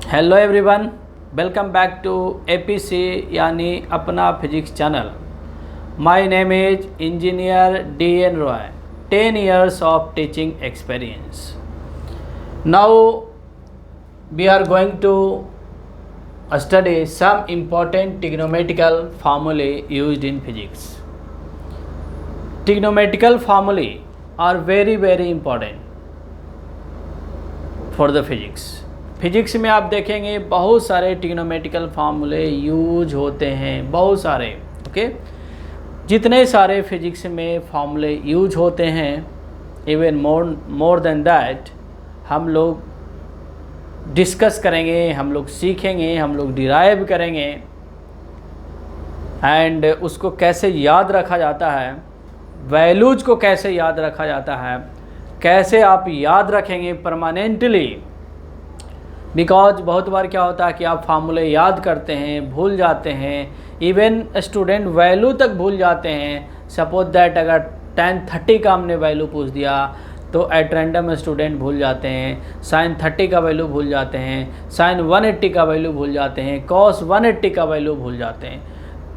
Hello everyone, welcome back to APC यानी अपना physics channel. My name is engineer DN Roy, 10 years of teaching experience. Now we are going to study some important trigonometrical formulae used in physics. Trigonometrical formulae are very important for the physics. Physics में आप देखेंगे बहुत सारे trigonometrical फार्मूले use होते हैं, बहुत सारे। ओके, जितने सारे फिजिक्स में फार्मूले यूज होते हैं, इवन मोर देन दैट हम लोग डिस्कस करेंगे, हम लोग सीखेंगे, हम लोग डिराइव करेंगे एंड उसको कैसे याद रखा जाता है, वैल्यूज को कैसे याद रखा जाता है, कैसे आप याद रखेंगे परमानेंटली। बिकॉज बहुत बार क्या होता है कि आप फार्मूले याद करते हैं, भूल जाते हैं, इवन स्टूडेंट वैल्यू तक भूल जाते हैं। सपोज दैट अगर tan 30 का हमने वैल्यू पूछ दिया तो एट रैंडम स्टूडेंट भूल जाते हैं, sin 30 का वैल्यू भूल जाते हैं, sin 180 का वैल्यू भूल जाते हैं, cos 180 का वैल्यू भूल जाते हैं।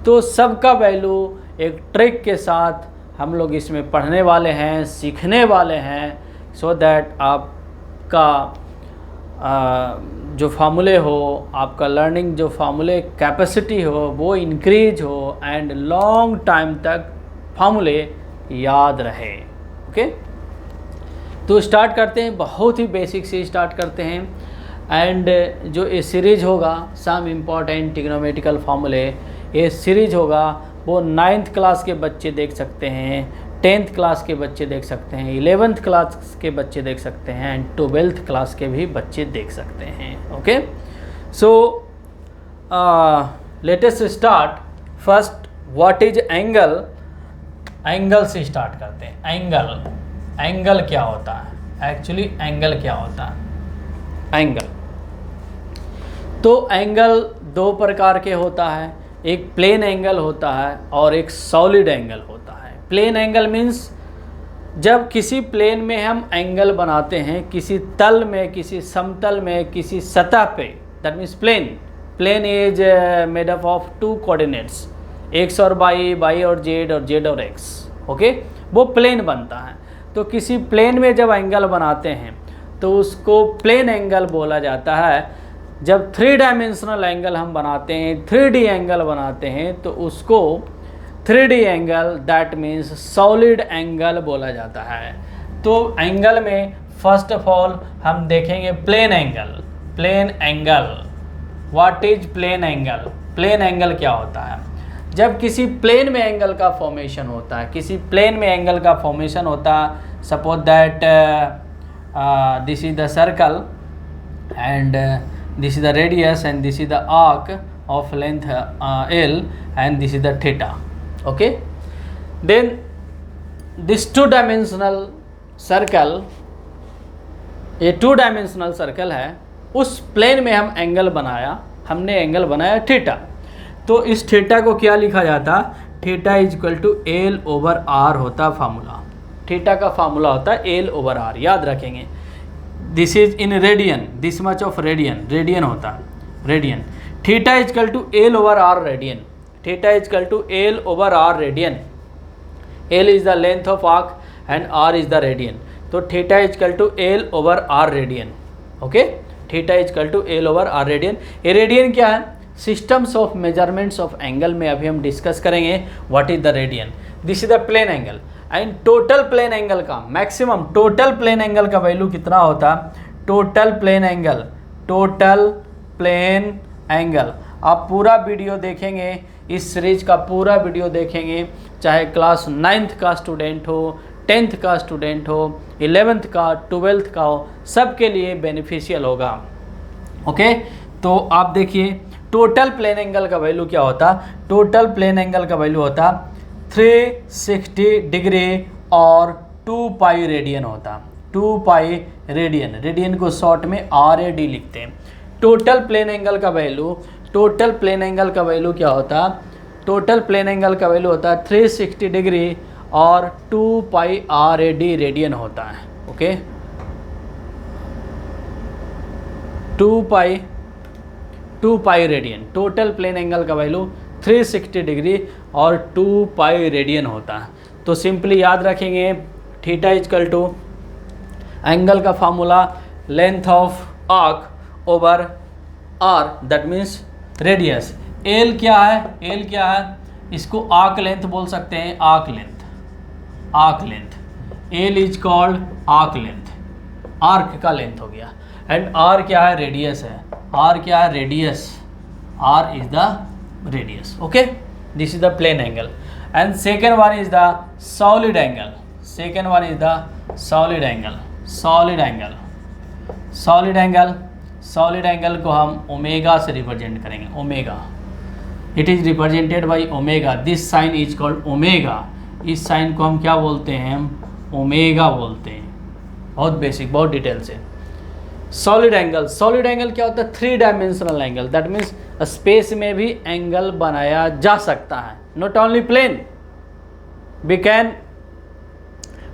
तो सबका वैल्यू एक ट्रिक के साथ हम लोग इसमें पढ़ने वाले हैं, सीखने वाले हैं, सो दैट आपका जो फार्मूले हो, आपका लर्निंग जो फार्मूले कैपेसिटी हो वो इंक्रीज हो एंड लॉन्ग टाइम तक फार्मूले याद रहे। ओके, तो स्टार्ट करते हैं, बहुत ही बेसिक से स्टार्ट करते हैं। एंड जो ये सीरीज होगा सम इम्पॉर्टेंट ट्रिग्नोमेट्रिकल फार्मूले, ये सीरीज होगा वो 9th क्लास के बच्चे देख सकते हैं, 10th क्लास के बच्चे देख सकते हैं, 11th क्लास के बच्चे देख सकते हैं एंड 12th क्लास के भी बच्चे देख सकते हैं। Okay, so latest start. First, what is angle. Angle से स्टार्ट करते हैं। एंगल क्या होता है एक्चुअली, एंगल क्या होता है। एंगल तो एंगल दो प्रकार के होता है, एक प्लेन एंगल होता है और एक सॉलिड एंगल होता है। प्लेन एंगल मीन्स जब किसी प्लेन में हम एंगल बनाते हैं, किसी तल में, किसी समतल में, किसी सतह पे, that means plane. Plane is made up of 2 coordinates, x और y और z और x। ओके, वो प्लेन बनता है। तो किसी प्लेन में जब एंगल बनाते हैं तो उसको प्लेन एंगल बोला जाता है। जब 3 डायमेंशनल एंगल हम बनाते हैं, 3D एंगल बनाते हैं, तो उसको 3D angle that means solid angle बोला जाता है। तो एंगल में फर्स्ट ऑफ ऑल हम देखेंगे plane angle. Plane angle, what is plane angle. Plane angle क्या होता है, जब किसी प्लेन में एंगल का फॉर्मेशन होता है, किसी प्लेन में एंगल का फॉर्मेशन होता है। Suppose that this is the circle and this is the radius and this is the arc of length L and this is the theta. Okay, then this 2-dimensional circle, ये 2-dimensional circle है, उस plane में हम angle बनाया, हमने angle बनाया theta. तो इस थीटा को क्या लिखा जाता, theta is equal to L/R होता फार्मूला। थीटा का फार्मूला होता है L/R, याद रखेंगे। This is in radian, this much of radian होता है, radian. Theta is equal to L/R radian, theta is equal to L/R radian. L is the length of arc and R is the radian, तो theta is equal to L/R radian. Okay, theta is equal to L/R radian. ये radian क्या है, systems of measurements of angle में अभी हम discuss करेंगे what is the radian. This is the plane angle and total plane angle का maximum, total plane angle का value कितना होता, total plane angle, total plane angle. आप पूरा वीडियो देखेंगे, इस सीरीज का पूरा वीडियो देखेंगे, चाहे क्लास 9th का स्टूडेंट हो, 10th का स्टूडेंट हो, 11th का, 12th का हो, सबके लिए बेनिफिशियल होगा। ओके, तो आप देखिए टोटल प्लेन एंगल का वैल्यू क्या होता, टोटल प्लेन एंगल का वैल्यू होता 360 डिग्री और 2 पाई रेडियन होता, 2 पाई रेडियन। रेडियन को शॉर्ट में RAD लिखते हैं। टोटल प्लेन एंगल का वैल्यू, टोटल प्लेन एंगल का वैल्यू क्या होता, टोटल प्लेन एंगल का वैल्यू होता है 360 डिग्री और 2 पाई RAD रेडियन होता है। Okay, 2 pi 2 pi radian. Total plane angle का वैल्यू 360 डिग्री और 2 पाई रेडियन होता है। तो सिंपली याद रखेंगे थीटा इजकल टू एंगल का formula length of arc over R, that means radius. L क्या है, एल क्या है, इसको आर्क लेंथ बोल सकते हैं, arc length, arc length. L is called arc length, arc का लेंथ हो गया। एंड आर क्या है, रेडियस है, आर क्या है, radius, R is the radius. Okay, this is the plane angle. And second one is the solid angle, second one is the solid angle, solid angle, solid angle, solid angle को हम omega से represent करेंगे, omega. It is represented by omega, this sign is called omega. इस sign को हम क्या बोलते हैं, हम ओमेगा बोलते हैं। बहुत बेसिक, बहुत डिटेल से। सॉलिड एंगल, सॉलिड एंगल क्या होता है, 3 dimensional angle, that means space में भी एंगल बनाया जा सकता है, not only plane, we can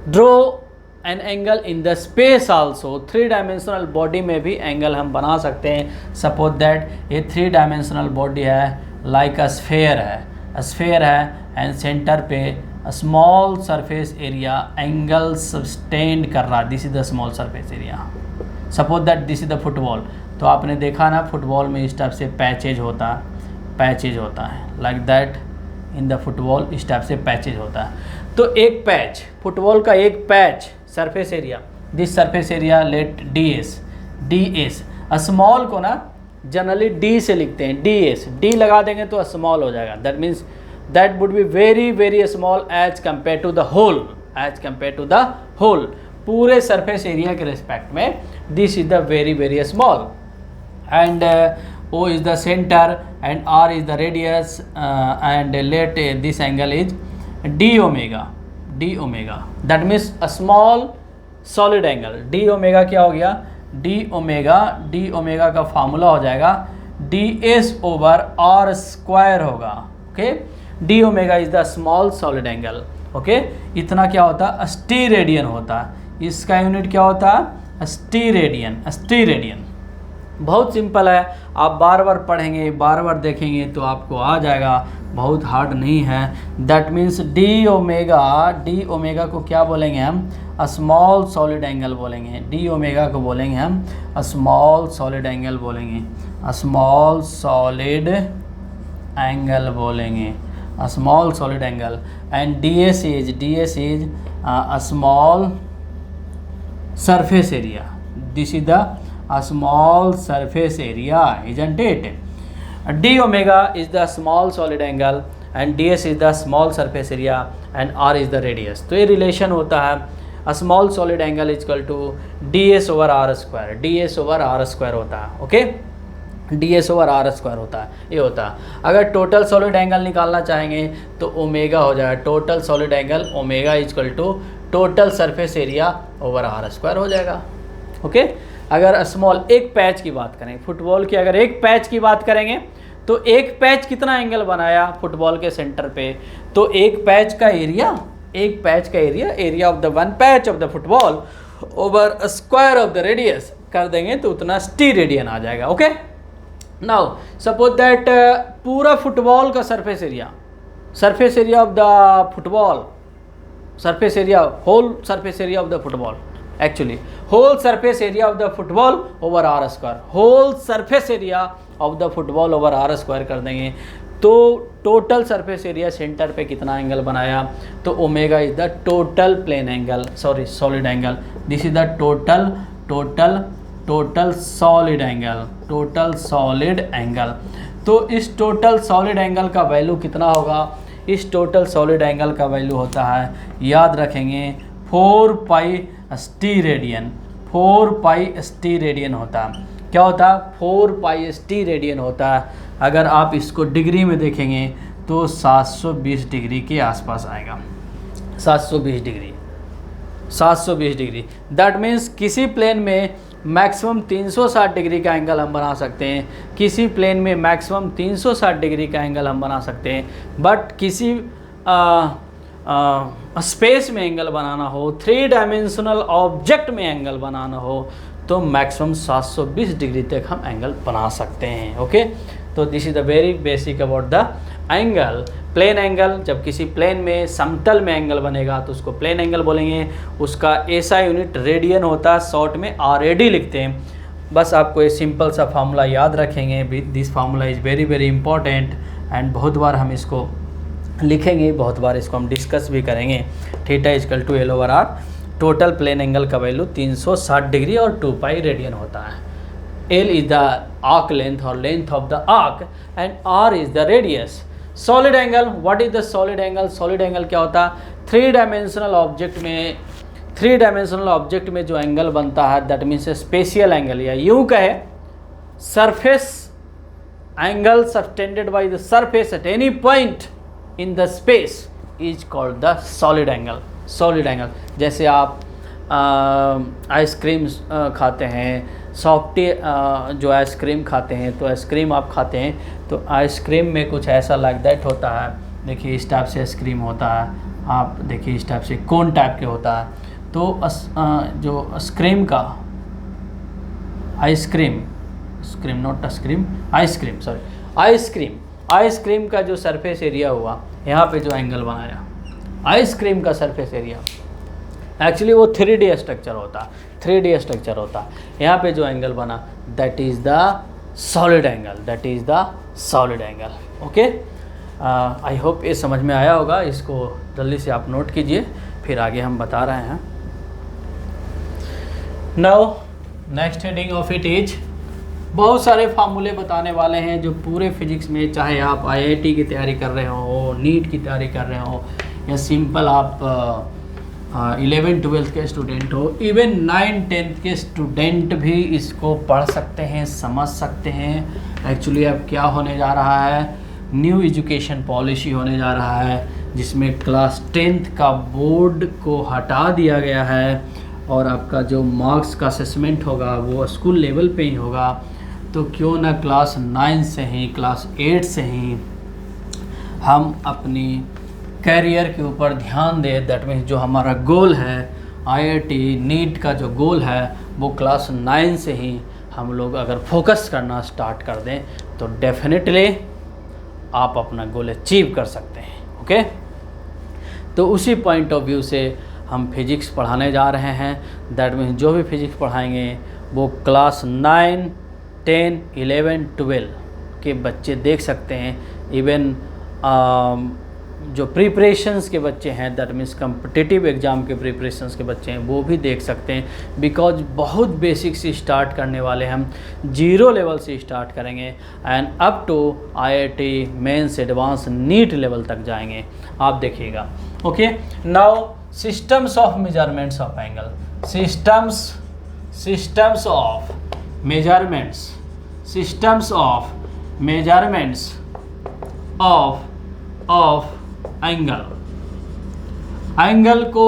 draw an angle in the space also. 3 dimensional body में भी एंगल हम बना सकते हैं। सपोज दैट ये 3 डायमेंशनल बॉडी है, लाइक अ स्फेयर है, स्फेयर है, एंड सेंटर पे small surface area angle sustained कर रहा, this is the small surface area. Suppose that this is the football, तो आपने देखा ना फुटबॉल में इस टाइप से पैचेज होता है, पैचेज होता है, like that in the football इस टाइप से पैचेज होता है। तो एक पैच, फुटबॉल का एक patch surface area, this surface area let D S, D S. Small को ना जनरली डी से लिखते हैं, डी एस, डी लगा देंगे तो स्मॉल हो जाएगा, that means that would be very very small as compare to the whole, as compare to the whole. पूरे सरफेस एरिया के रिस्पेक्ट में this is the very very small. And O is the center and R is the radius, and let this angle is d omega, d omega, that means a small solid angle। d omega क्या हो गया, d omega का formula हो जाएगा ds over r square होगा। Okay, d omega is the small solid angle। Okay, इतना क्या होता है, स्टीरेडियन होता है। इसका यूनिट क्या होता है, स्टीरेडियन, स्टीरेडियन। बहुत सिंपल है, आप बार बार पढ़ेंगे, बार बार देखेंगे तो आपको आ जाएगा, बहुत हार्ड नहीं है। दैट मीन्स डी ओमेगा को क्या बोलेंगे हम, स्मॉल सॉलिड एंगल बोलेंगे। डी ओमेगा को बोलेंगे हम स्मॉल सॉलिड एंगल बोलेंगे, स्मॉल सॉलिड एंगल बोलेंगे, small solid angle. And D S is small surface area, this is the a small surface area, isn't it? D omega is the small solid angle and ds is the small surface area and r is the radius। तो ये relation होता है, a small solid angle is equal to ds over r square, ds over r square होता है। Okay, ds over r square होता है, ये होता है। अगर टोटल सॉलिड एंगल निकालना चाहेंगे तो ओमेगा हो जाएगा, total solid angle omega is equal to total surface area over r square हो जाएगा। ओके, अगर स्मॉल एक पैच की बात करें, फुटबॉल की अगर एक पैच की बात करेंगे तो एक पैच कितना एंगल बनाया फुटबॉल के सेंटर पे, तो एक पैच का एरिया, एक पैच का area, area of the one patch of the football over square of the radius कर देंगे तो उतना स्टीरेडियन आ जाएगा। ओके, नाउ सपोज दैट पूरा फुटबॉल का surface area of the football, surface area, whole surface area of the football, actually whole surface area of the football over r square, whole surface area of the football over r square कर देंगे तो total surface area centre पे कितना angle बनाया, तो omega is the total plane angle, sorry solid angle, this is the total solid angle, total solid angle. तो इस total solid angle का वैल्यू कितना होगा, इस टोटल सॉलिड एंगल का वैल्यू होता है, याद रखेंगे 4 पाई स्टीरेडियन, 4 पाई स्टीरेडियन होता है। क्या होता है, 4 पाई स्टीरेडियन होता है। अगर आप इसको डिग्री में देखेंगे तो 720 डिग्री के आसपास आएगा, 720 डिग्री, 720 डिग्री। दैट मीन्स किसी प्लेन में मैक्सिमम 360 डिग्री का एंगल हम बना सकते हैं, किसी प्लेन में मैक्सिमम 360 डिग्री का एंगल हम बना सकते हैं। बट किसी स्पेस में एंगल बनाना हो, 3 डायमेंशनल ऑब्जेक्ट में एंगल बनाना हो तो मैक्सिमम 720 डिग्री तक हम एंगल बना सकते हैं। ओके, तो this is the very basic about the angle. Plane angle, जब किसी प्लेन में समतल में एंगल बनेगा तो उसको प्लेन एंगल बोलेंगे। उसका ऐसा यूनिट रेडियन होता है, शॉर्ट में RAD लिखते हैं। बस आपको ये सिंपल सा फार्मूला याद रखेंगे। This formula is very very important and बहुत बार हम इसको लिखेंगे, बहुत बार इसको हम डिस्कस भी करेंगे। Theta equal to L/R, total plane angle का वैल्यू 360 डिग्री और 2 पाई रेडियन होता है। L is the arc length और length of the arc and R is the radius. Solid angle, what is the solid angle? Solid angle क्या होता है? Three dimensional object में जो एंगल बनता है दैट मीन्स स्पेशियल एंगल, या यूँ कहे surface angle subtended by the surface at any point in the space is called the solid angle. Solid angle, जैसे आप आइसक्रीम खाते हैं, सॉफ्टी जो आइसक्रीम खाते हैं, तो आइसक्रीम आप खाते हैं तो आइसक्रीम में कुछ ऐसा लाइक दैट होता है। देखिए इस टाइप से आइसक्रीम होता है, आप देखिए इस टाइप से कोन टाइप के होता है। तो जो आइसक्रीम का आइसक्रीम का जो सरफेस एरिया हुआ, यहाँ पे जो एंगल बनाया आइसक्रीम का सरफेस एरिया, एक्चुअली वो 3D स्ट्रक्चर होता है, 3D स्ट्रक्चर होता है। यहाँ पे जो एंगल बना that is the solid angle, okay. I hope ये समझ में आया होगा। इसको जल्दी से आप नोट कीजिए, फिर आगे हम बता रहे हैं। Now next heading of it is, बहुत सारे फार्मूले बताने वाले हैं जो पूरे फिजिक्स में, चाहे आप IIT की तैयारी कर रहे हो, नीट की तैयारी कर रहे हो, या सिंपल आप 11-12 के स्टूडेंट हो, इवन 9-10 के स्टूडेंट भी इसको पढ़ सकते हैं, समझ सकते हैं। एक्चुअली अब क्या होने जा रहा है, न्यू एजुकेशन पॉलिसी होने जा रहा है जिसमें क्लास 10th का बोर्ड को हटा दिया गया है और आपका जो मार्क्स का असेसमेंट होगा वो स्कूल लेवल पे ही होगा। तो क्यों ना क्लास 9 से ही, क्लास 8 से ही हम अपनी कैरियर के ऊपर ध्यान दें। दैट मीन्स जो हमारा गोल है, IIT नीट का जो गोल है, वो क्लास 9 से ही हम लोग अगर फोकस करना स्टार्ट कर दें तो डेफिनेटली आप अपना गोल अचीव कर सकते हैं। ओके, तो उसी पॉइंट ऑफ व्यू से हम फिजिक्स पढ़ाने जा रहे हैं। दैट मीन्स जो भी फिजिक्स पढ़ाएंगे वो क्लास 9, 10, 11, 12 के बच्चे देख सकते हैं। इवन जो प्रिपरेशंस के बच्चे हैं, दैट मीन्स कम्पिटिटिव एग्ज़ाम के प्रिपरेशंस के बच्चे हैं, वो भी देख सकते हैं। बिकॉज बहुत बेसिक से स्टार्ट करने वाले हम, 0 लेवल से स्टार्ट करेंगे and up to IIT mains advance NEET level तक जाएंगे, आप देखिएगा। Okay, now systems of measurements of angle, systems of measurements of angle को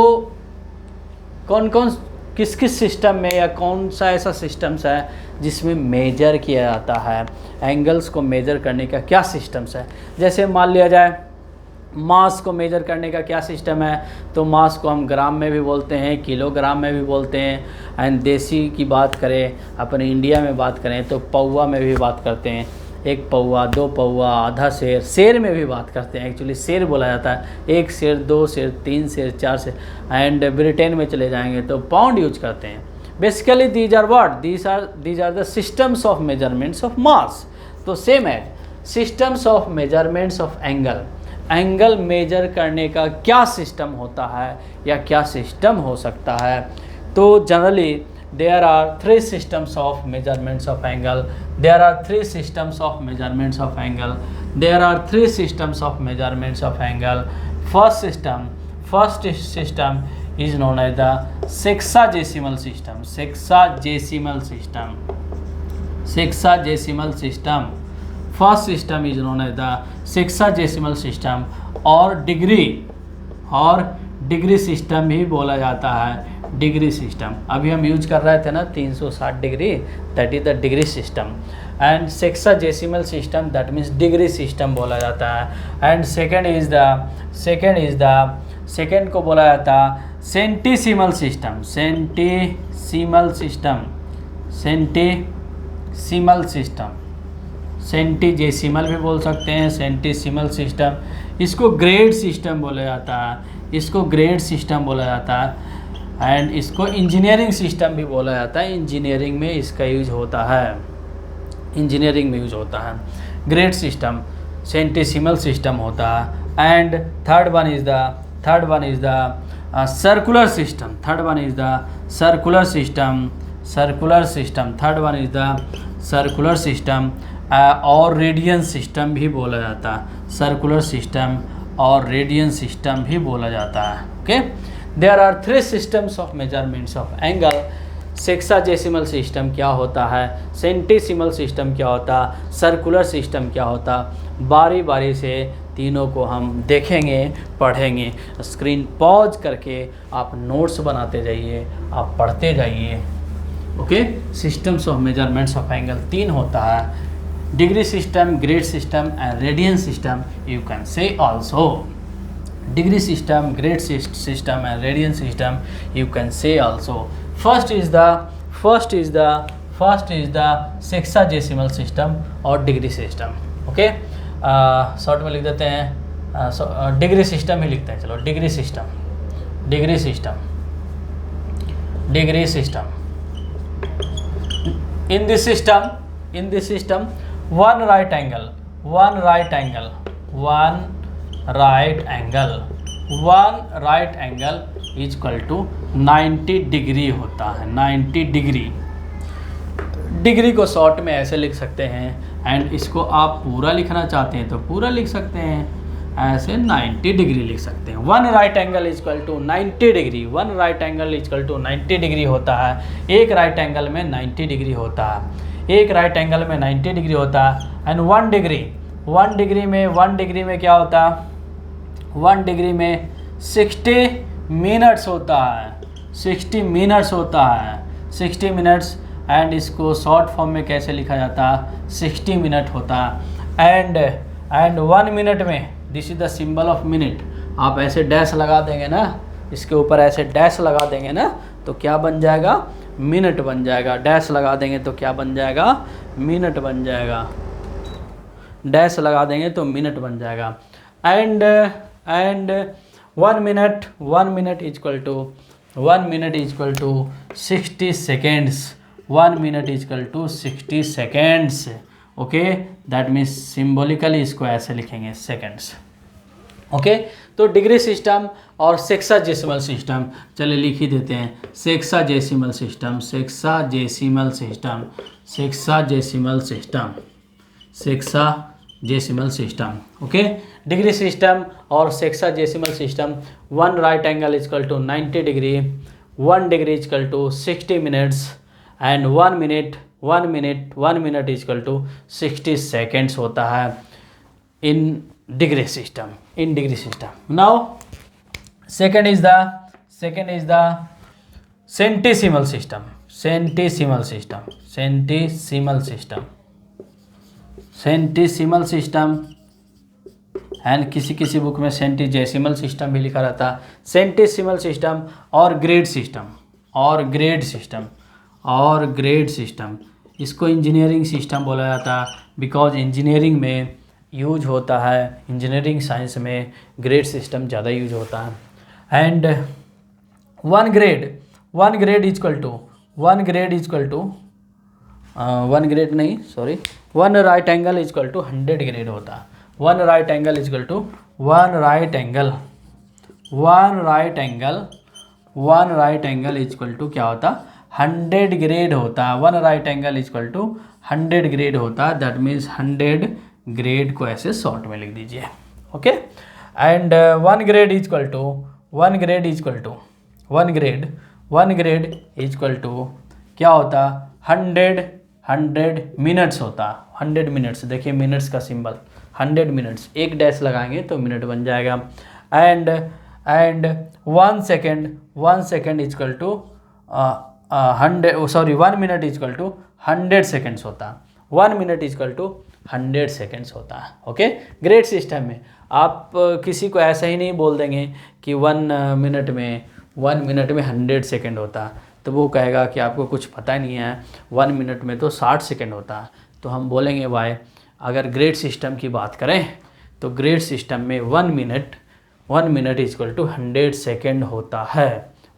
कौन किस सिस्टम में, या कौन सा ऐसा सिस्टम्स है जिसमें मेजर किया जाता है। एंगल्स को मेजर करने का क्या सिस्टम्स है? जैसे मान लिया जाए मास को मेजर करने का क्या सिस्टम है, तो मास को हम ग्राम में भी बोलते हैं, किलोग्राम में भी बोलते हैं, एंड देसी की बात करें, अपने इंडिया में बात करें तो पौवा में भी बात करते हैं। 1 पौवा, 2 पौवा, आधा शेर, शेर में भी बात करते हैं। एक्चुअली शेर बोला जाता है, 1 शेर, 2 शेर, 3 शेर, 4 शेर, एंड ब्रिटेन में चले जाएंगे तो पाउंड यूज करते हैं। Basically these are what, these are the systems of measurements of mass. तो सेम है systems of measurements of angle measure करने का क्या सिस्टम होता है या क्या सिस्टम हो सकता है। तो generally there are 3 systems of measurements of angle. There are 3 systems of measurements of angle. There are 3 systems of measurements of angle. First system is known as the sexagesimal system. First system is known as the sexagesimal system और degree system भी बोला जाता है। Degree system अभी हम use कर रहे थे ना 360 degree, that is the degree system. And sexagesimal system that means degree system बोला जाता है। एंड सेकेंड को बोला जाता है सेंटीसिमल सिस्टम। सेंटीसिमल सिस्टम, सेंटीजेसिमल भी बोल सकते हैं, सेंटीसिमल सिस्टम। इसको ग्रेड सिस्टम बोला जाता है, इसको ग्रेड सिस्टम बोला जाता है। एंड इसको इंजीनियरिंग सिस्टम भी बोला जाता है, इंजीनियरिंग में इसका यूज होता है, इंजीनियरिंग में यूज होता है। ग्रेड सिस्टम, सेंटीसिमल सिस्टम होता है। And third one is the circular system, third one is the circular system, circular system, third one is the circular system. और रेडियन सिस्टम भी बोला जाता है, सर्कुलर सिस्टम और रेडियन सिस्टम भी बोला जाता है। Okay, there are 3 systems of measurements of angle. Sexagesimal system क्या होता है, सेंटीसिमल सिस्टम क्या होता, सर्कुलर सिस्टम क्या होता, बारी बारी से तीनों को हम देखेंगे, पढ़ेंगे। स्क्रीन पॉज करके आप नोट्स बनाते जाइए, आप पढ़ते जाइए। Okay, systems of measurements of angle 3 होता है, degree system, grade system and radian system. You can say also degree system, grade system and radian system, you can say also. First is the sexagesimal system और degree system. Okay, short में लिख देते हैं, degree system ही लिखते हैं। चलो, degree system, degree system, degree system. in this system one right angle, one right angle, one right angle is equal to 90 degree होता है, 90 डिग्री। डिग्री को शॉर्ट में ऐसे लिख सकते हैं, एंड इसको आप पूरा लिखना चाहते हैं तो पूरा लिख सकते हैं, ऐसे 90 डिग्री लिख सकते हैं। One right angle is equal to 90 degree, one right angle is equal to 90 degree होता है। एक राइट एंगल में 90 डिग्री होता है, एक राइट एंगल में 90 डिग्री होता है। एंड वन डिग्री में क्या होता है, 1 डिग्री में 60 मिनट्स होता है, 60 मिनट्स होता है, 60 मिनट्स। एंड इसको शॉर्ट फॉर्म में कैसे लिखा जाता है, 60 मिनट होता है। एंड 1 मिनट में, this is the symbol of minute. आप ऐसे डैश लगा देंगे ना, इसके ऊपर ऐसे डैश लगा देंगे ना, तो क्या बन जाएगा, मिनट बन जाएगा। डैश लगा देंगे तो क्या बन जाएगा, मिनट बन जाएगा। डैश लगा देंगे तो मिनट बन जाएगा। And 1 minute is equal to 60 seconds, 1 minute is equal to 60 seconds. Okay, that means symbolically इसको ऐसे लिखेंगे, सेकेंड्स। ओके, तो डिग्री सिस्टम और सेक्साजेसिमल सिस्टम, चलिए लिख ही देते हैं। Sexagesimal system, sexagesimal system, sexagesimal system, sexagesimal system. Okay, degree system और sexagesimal system, one right angle is equal to 90 degree, 1 degree is equal to 60 minutes, and 1 minute is equal to 60 seconds होता है in degree system, in degree system. Now second is the centesimal system, centesimal system, centesimal system, centesimal system. And किसी book में centesimal system भी लिखा रहता है। Centesimal system और grade system, और ग्रेड सिस्टम, और ग्रेड सिस्टम। इसको इंजीनियरिंग सिस्टम बोला जाता है, बिकॉज इंजीनियरिंग में यूज होता है, इंजीनियरिंग साइंस में ग्रेड सिस्टम ज़्यादा यूज होता है। And one grade is equal to, one right angle is equal to 100 grade होता है। One right angle is equal to, one right angle is equal to क्या होता, 100 ग्रेड होता है। One right angle is equal to 100 grade होता है। दैट means 100 grade को ऐसे शॉर्ट में लिख दीजिए। Okay, and one grade is equal to क्या होता, 100 मिनट्स होता, 100 मिनट्स। देखिए मिनट्स का सिंबल, 100 मिनट्स, एक डैश लगाएंगे तो मिनट बन जाएगा। And 1 second is equal to 1 minute is equal to 100 seconds होता है। 1 minute is equal to 100 seconds होता है। ओके, ग्रेड सिस्टम में आप किसी को ऐसा ही नहीं बोल देंगे कि 1 मिनट में 100 सेकेंड होता है। तो तो वो कहेगा कि आपको कुछ पता नहीं है, 1 मिनट में तो 60 सेकेंड होता है। तो हम बोलेंगे भाई अगर ग्रेड सिस्टम की बात करें तो ग्रेड सिस्टम में 1 मिनट इक्वल टू 100 सेकेंड होता है।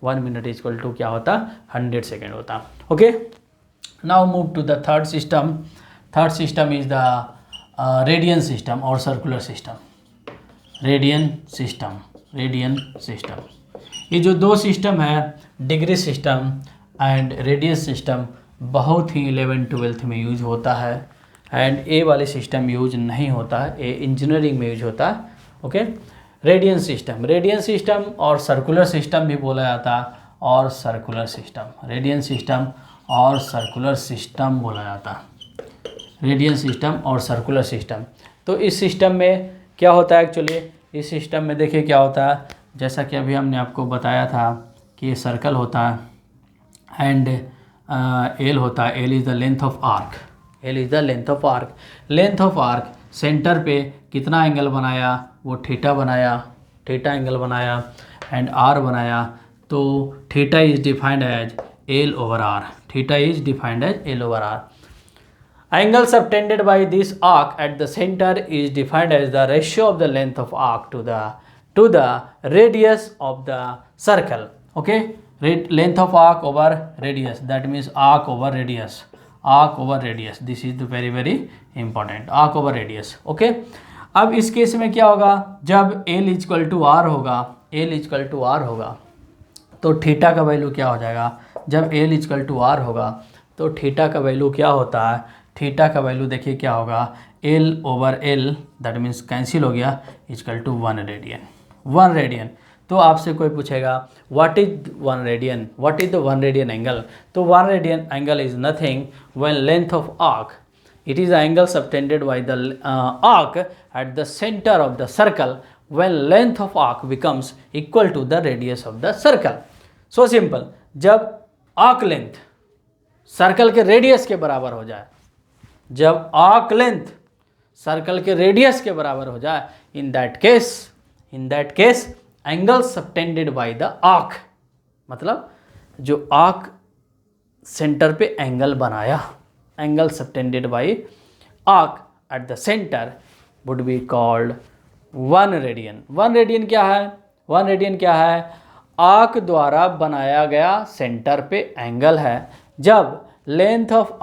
1 मिनट इक्वल टू क्या होता, 100 सेकेंड होता। Okay, now move to the third system. Third system is the radian system और सर्कुलर सिस्टम। रेडियन सिस्टम, ये जो दो सिस्टम है, degree system and radius system, बहुत ही 11-12 में यूज होता है एंड ए वाले सिस्टम यूज नहीं होता है, ए इंजीनियरिंग में यूज होता है। ओके, रेडियन सिस्टम और सर्कुलर सिस्टम भी बोला जाता है, और सर्कुलर सिस्टम, रेडियन सिस्टम और सर्कुलर सिस्टम बोला जाता है, रेडियन सिस्टम और सर्कुलर सिस्टम। तो इस सिस्टम में क्या होता है एक्चुअली, इस सिस्टम में देखिए क्या होता है, जैसा कि अभी हमने आपको बताया था कि ये सर्कल होता है एंड एल होता है, L is the length of arc, L is the length of arc. Length of arc centre पे कितना एंगल बनाया, वो थीटा बनाया, थीटा एंगल बनाया एंड आर बनाया। तो theta is defined as L over R, theta is defined as L over R. Angle subtended by this arc at the center is defined as the ratio of the length of arc to the radius of the circle. Okay, length of arc over radius, that means arc over radius, arc over radius. This is the very important, arc over radius. Okay, अब इस case में क्या होगा, जब L equal to are होगा, L equal to are होगा तो theta का वैल्यू क्या हो जाएगा, जब L इक्वल टू आर होगा तो थीटा का वैल्यू क्या होता है, थीटा का वैल्यू देखिए क्या होगा, L over L, that means cancel हो गया, इक्वल टू 1 रेडियन। 1 रेडियन, तो आपसे कोई पूछेगा what is 1 radian, what is the 1 radian angle. तो 1 radian angle is nothing when length of arc, it is the angle subtended by the arc at the centre of the circle when length of arc becomes equal to the radius of the circle. So simple, जब arc length circle के radius के बराबर हो जाए, जब arc length circle के radius के बराबर हो जाए, in that case angle subtended by the arc, मतलब जो आर्क सेंटर पे एंगल बनाया, angle subtended bye arc at the centre would be called 1 radian. 1 radian क्या है, 1 रेडियन क्या है, आर्क द्वारा बनाया गया सेंटर पे एंगल है जब लेंथ ऑफ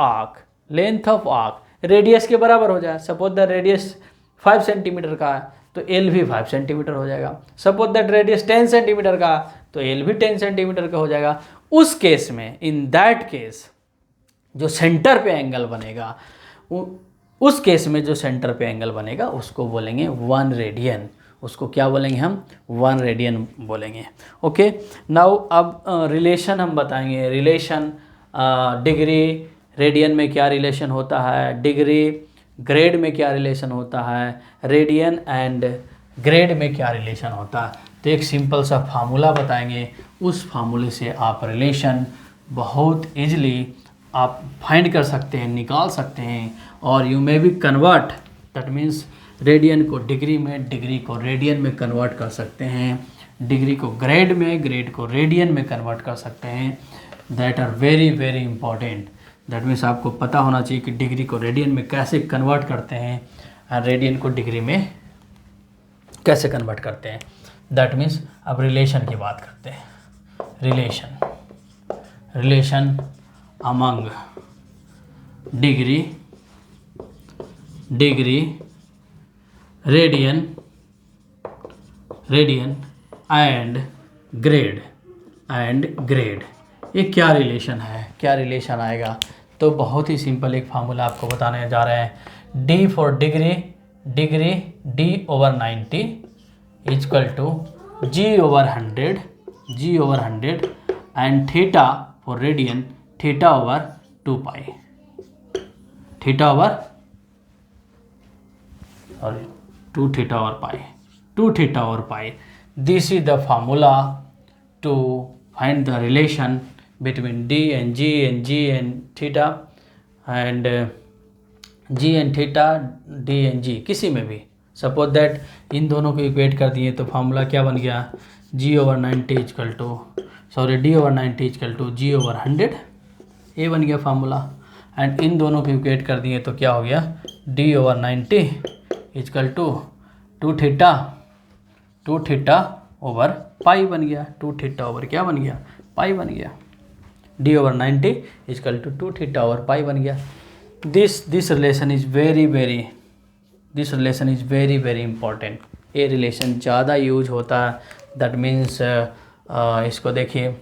आर्क रेडियस के बराबर हो जाए। सपोज द रेडियस 5 सेंटीमीटर का है तो एल भी 5 सेंटीमीटर हो जाएगा। सपोज दैट रेडियस 10 सेंटीमीटर का है तो एल भी 10 सेंटीमीटर का हो जाएगा। उस केस में, इन दैट केस, जो सेंटर पे एंगल बनेगा, उस केस में जो सेंटर पे एंगल बनेगा उसको बोलेंगे 1 रेडियन। उसको क्या बोलेंगे हम, 1 रेडियन बोलेंगे। ओके, नाउ अब रिलेशन हम बताएंगे। रिलेशन डिग्री रेडियन में क्या रिलेशन होता है, डिग्री ग्रेड में क्या रिलेशन होता है, रेडियन एंड ग्रेड में क्या रिलेशन होता है। तो एक सिंपल सा फार्मूला बताएंगे, उस फार्मूले से आप रिलेशन बहुत इजीली आप फाइंड कर सकते हैं, निकाल सकते हैं। और you may be convert, that means radian को डिग्री में, डिग्री को रेडियन में कन्वर्ट कर सकते हैं, डिग्री को ग्रेड में, ग्रेड को रेडियन में कन्वर्ट कर सकते हैं। That are very important. That means आपको पता होना चाहिए कि डिग्री को रेडियन में कैसे कन्वर्ट करते हैं और रेडियन को डिग्री में कैसे कन्वर्ट करते हैं। दैट मीन्स अब रिलेशन की बात करते हैं। Relation among degree radian and grade, ये क्या रिलेशन है, क्या रिलेशन आएगा। तो बहुत ही सिंपल एक फार्मूला आपको बताने जा रहे हैं। D for degree D over 90 equal to G over 100 and theta for radian theta over 2 pi, theta over 2 theta over pi. This is the formula to find the relation between D and G and theta and G and theta, D and G, किसी में भी। Suppose that in दोनों को equate कर दिए तो formula क्या बन गया, G over 90 equal to sorry d/90 equal to g/100, ये बन गया फार्मूला। एंड इन दोनों को इक्वेट कर दिए तो क्या हो गया, d/90 इजकल टू 2θ ओवर पाई बन गया, 2θ ओवर क्या बन गया, पाई बन गया। d/90 इजकल टू 2θ ओवर पाई बन गया। This relation is very very important. ये रिलेशन ज़्यादा यूज होता है। दैट मीन्स इसको देखिए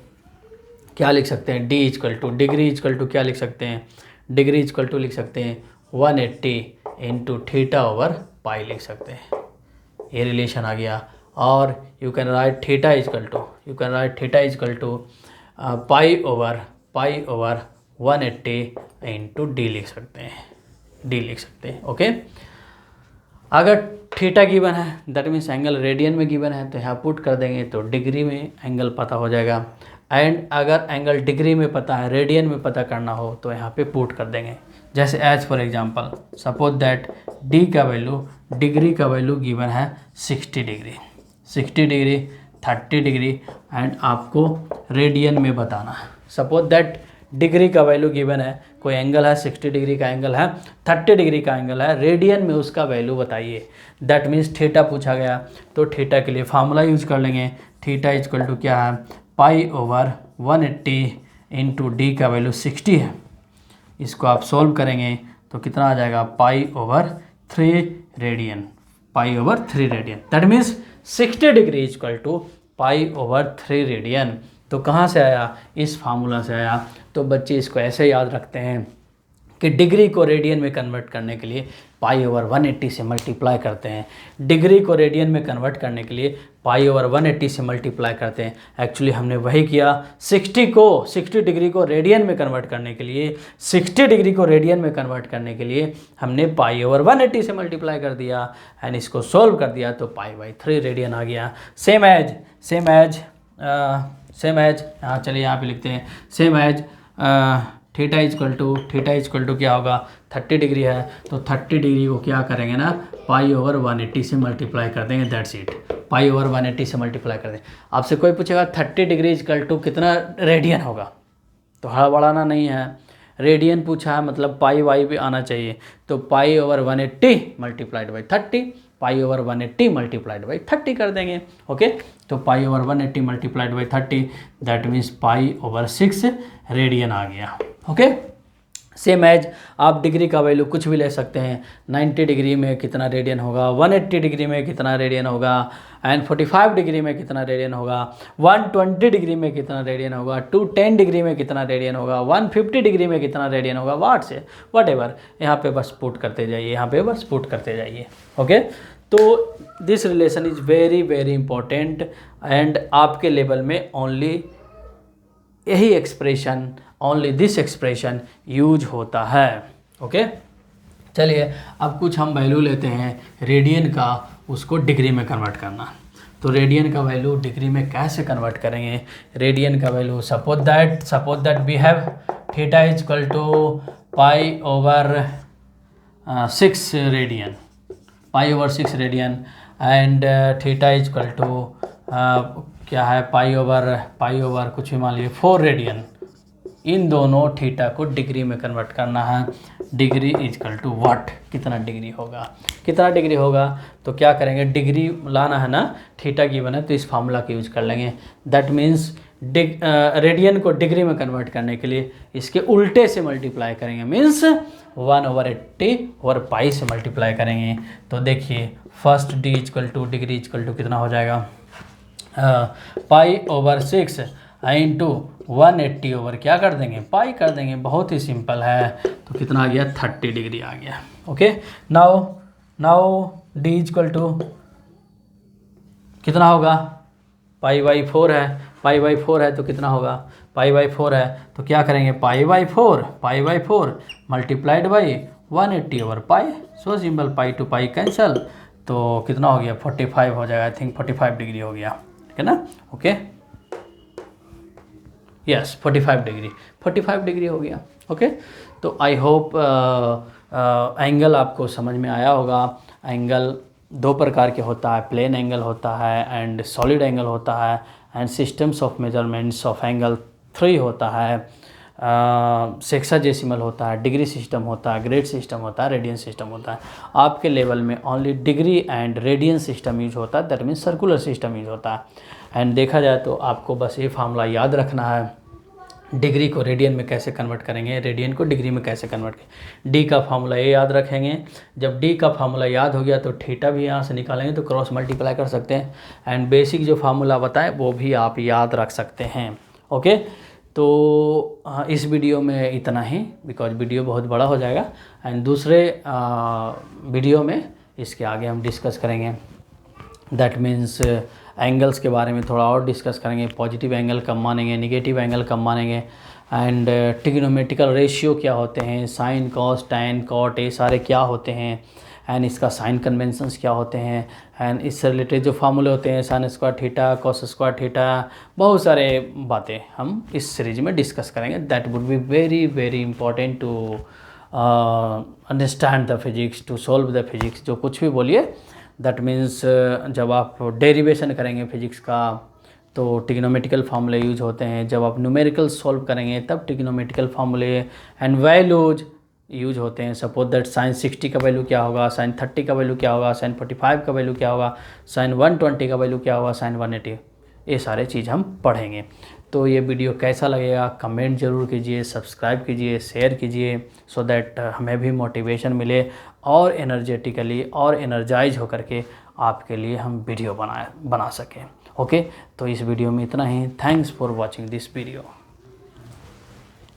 क्या लिख सकते हैं, d equal to degree equal to क्या लिख सकते हैं, डिग्री इजकल टू लिख सकते हैं 180 इंटू थीटा ओवर पाई लिख सकते हैं। ये रिलेशन आ गया। और you can write theta is equal to pi over 180 into D लिख सकते हैं। ओके, अगर थीटा गिवन है दैट मीन्स एंगल रेडियन में गिवन है तो यहाँ पुट कर देंगे तो डिग्री में एंगल पता हो जाएगा। एंड अगर एंगल डिग्री में पता है, रेडियन में पता करना हो तो यहाँ पे पुट कर देंगे। जैसे as for example suppose that D का वैल्यू, डिग्री का वैल्यू गिवन है 60 डिग्री, 30 डिग्री एंड आपको रेडियन में बताना है। सपोज दैट डिग्री का वैल्यू गिवन है, कोई एंगल है 60 डिग्री का एंगल है, 30 डिग्री का एंगल है, रेडियन में उसका वैल्यू बताइए। दैट मीन्स थीटा पूछा गया तो थीटा के लिए फार्मूला यूज कर लेंगे। थीटा इजकल टू क्या है, पाई ओवर 180 इंटू डी का वैल्यू 60 है। इसको आप सोल्व करेंगे तो कितना आ जाएगा, pi over 3 radian, that means 60 degree equal to pi over 3 radian. तो कहाँ से आया, इस फार्मूला से आया। तो बच्चे इसको ऐसे याद रखते हैं कि डिग्री को रेडियन में कन्वर्ट करने के लिए पाई ओवर 180 से मल्टीप्लाई करते हैं। डिग्री को रेडियन में कन्वर्ट करने के लिए पाई ओवर 180 से मल्टीप्लाई करते हैं। एक्चुअली हमने वही किया। 60 डिग्री को रेडियन में कन्वर्ट करने के लिए, 60 डिग्री को रेडियन में कन्वर्ट करने के लिए हमने पाई ओवर 180 से मल्टीप्लाई कर दिया एंड इसको सोल्व कर दिया तो पाई बाई 3 रेडियन आ गया। सेम एज यहाँ चलिए यहाँ पे लिखते हैं, same as theta is equal to क्या होगा, 30 डिग्री है तो 30 डिग्री को क्या करेंगे ना, पाई ओवर 180 से मल्टीप्लाई कर देंगे। दैट्स इट, पाई ओवर 180 से मल्टीप्लाई कर दें। आपसे कोई पूछेगा 30 डिग्री इजकल टू कितना रेडियन होगा, तो हड़बड़ाना नहीं है। रेडियन पूछा है मतलब पाई वाई भी आना चाहिए। तो pi over 180 multiplied by 30, pi over 180 multiplied by 30 कर देंगे। ओके, तो pi over 180 multiplied by 30 that means pi over 6 radian आ गया। ओके, सेम एज आप डिग्री का वैल्यू कुछ भी ले सकते हैं। 90 डिग्री में कितना रेडियन होगा, 180 डिग्री में कितना रेडियन होगा, एंड 45 डिग्री में कितना रेडियन होगा, 120 डिग्री में कितना रेडियन होगा, 210 डिग्री में कितना रेडियन होगा, 150 डिग्री में कितना रेडियन होगा, वट एवर यहाँ पे बस पुट करते जाइए। ओके, तो this relation is very very important and आपके लेवल में ओनली यही expression, only this expression use होता है। ओके, चलिए अब कुछ हम वैल्यू लेते हैं रेडियन का, उसको डिग्री में कन्वर्ट करना। तो रेडियन का वैल्यू डिग्री में कैसे कन्वर्ट करेंगे। रेडियन का value suppose that we have theta is equal to pi over 6 radian, and theta is equal to क्या है, पाई ओवर कुछ भी मान लीजिए 4 रेडियन। इन दोनों थीटा को डिग्री में कन्वर्ट करना है। डिग्री इजकल टू व्हाट, कितना डिग्री होगा तो क्या करेंगे, डिग्री लाना है ना, थीटा गिवन है तो इस फार्मूला का यूज कर लेंगे। दैट मीन्स रेडियन को डिग्री में कन्वर्ट करने के लिए इसके उल्टे से मल्टीप्लाई करेंगे, मीन्स 1/80 और पाई से मल्टीप्लाई करेंगे। तो देखिए first D equal to degree equal to कितना हो जाएगा, पाई ओवर 6 इंटू 180 ओवर क्या कर देंगे, पाई कर देंगे। बहुत ही सिंपल है। तो कितना आ गया, 30 डिग्री आ गया। Okay, now D equal to कितना होगा, पाई बाई 4 है तो कितना होगा, पाई बाई 4 है तो क्या करेंगे, pi by 4 multiplied by 180 over pi. So simple, pi to pi cancel, तो कितना हो गया, 45 हो जाएगा। आई थिंक 45 डिग्री हो गया, ठीक है ना। ओके, यस 45 डिग्री हो गया। ओके, तो आई होप एंगल आपको समझ में आया होगा। एंगल दो प्रकार के होता है, प्लेन एंगल होता है एंड सॉलिड एंगल होता है, and systems of measurements of angle 3 होता है, सेक्साडेसिमल होता है, डिग्री सिस्टम होता है, ग्रेड सिस्टम होता है, रेडियन सिस्टम होता है। आपके लेवल में only degree and radian system use होता है, दैट मीन्स सर्कुलर सिस्टम यूज होता है। एंड देखा जाए तो आपको बस ये फार्मूला याद रखना है, डिग्री को रेडियन में कैसे कन्वर्ट करेंगे, रेडियन को डिग्री में कैसे कन्वर्ट करेंगे। डी का फार्मूला ये याद रखेंगे, जब डी का फार्मूला याद हो गया तो थीटा भी यहाँ से निकालेंगे तो क्रॉस मल्टीप्लाई कर सकते हैं, एंड बेसिक जो फार्मूला बताएं वो भी आप याद रख सकते हैं। ओके, तो इस वीडियो में इतना ही, बिकॉज वीडियो बहुत बड़ा हो जाएगा, एंड दूसरे वीडियो में इसके आगे हम डिस्कस करेंगे, दैट मीन्स एंगल्स के बारे में थोड़ा और डिस्कस करेंगे, पॉजिटिव एंगल कब मानेंगे, निगेटिव एंगल कब मानेंगे, एंड ट्रिग्नोमेट्रिकल रेशियो क्या होते हैं, साइन कॉस टैन कॉट ये सारे क्या होते हैं, एंड इसका साइन कन्वेंशंस क्या होते हैं, एंड इससे रिलेटेड जो फार्मूले होते हैं sine square theta, cos square theta, बहुत सारे बातें हम इस सीरीज में डिस्कस करेंगे। That would be very very important to understand the physics, to solve the physics, जो कुछ भी बोलिए। दैट मीन्स जब आप डेरिवेशन करेंगे फिजिक्स का तो ट्रिग्नोमेट्रिकल फार्मूले यूज होते हैं, जब आप न्यूमेरिकल सॉल्व करेंगे तब ट्रिग्नोमेट्रिकल फार्मूले एंड वैल्यूज यूज होते हैं। सपोज दैट साइन 60 का वैल्यू क्या होगा, साइन 30 का वैल्यू क्या होगा, साइन 45 का वैल्यू क्या होगा, साइन 120 का वैल्यू क्या होगा, साइन 180, ये सारे चीज़ हम पढ़ेंगे। तो ये वीडियो कैसा लगेगा कमेंट ज़रूर कीजिए, सब्सक्राइब कीजिए, शेयर कीजिए, सो दैट हमें भी मोटिवेशन मिले और एनर्जेटिकली और एनर्जाइज होकर के आपके लिए हम वीडियो बना सकें। ओके, तो इस वीडियो में इतना ही। Thanks for watching this video.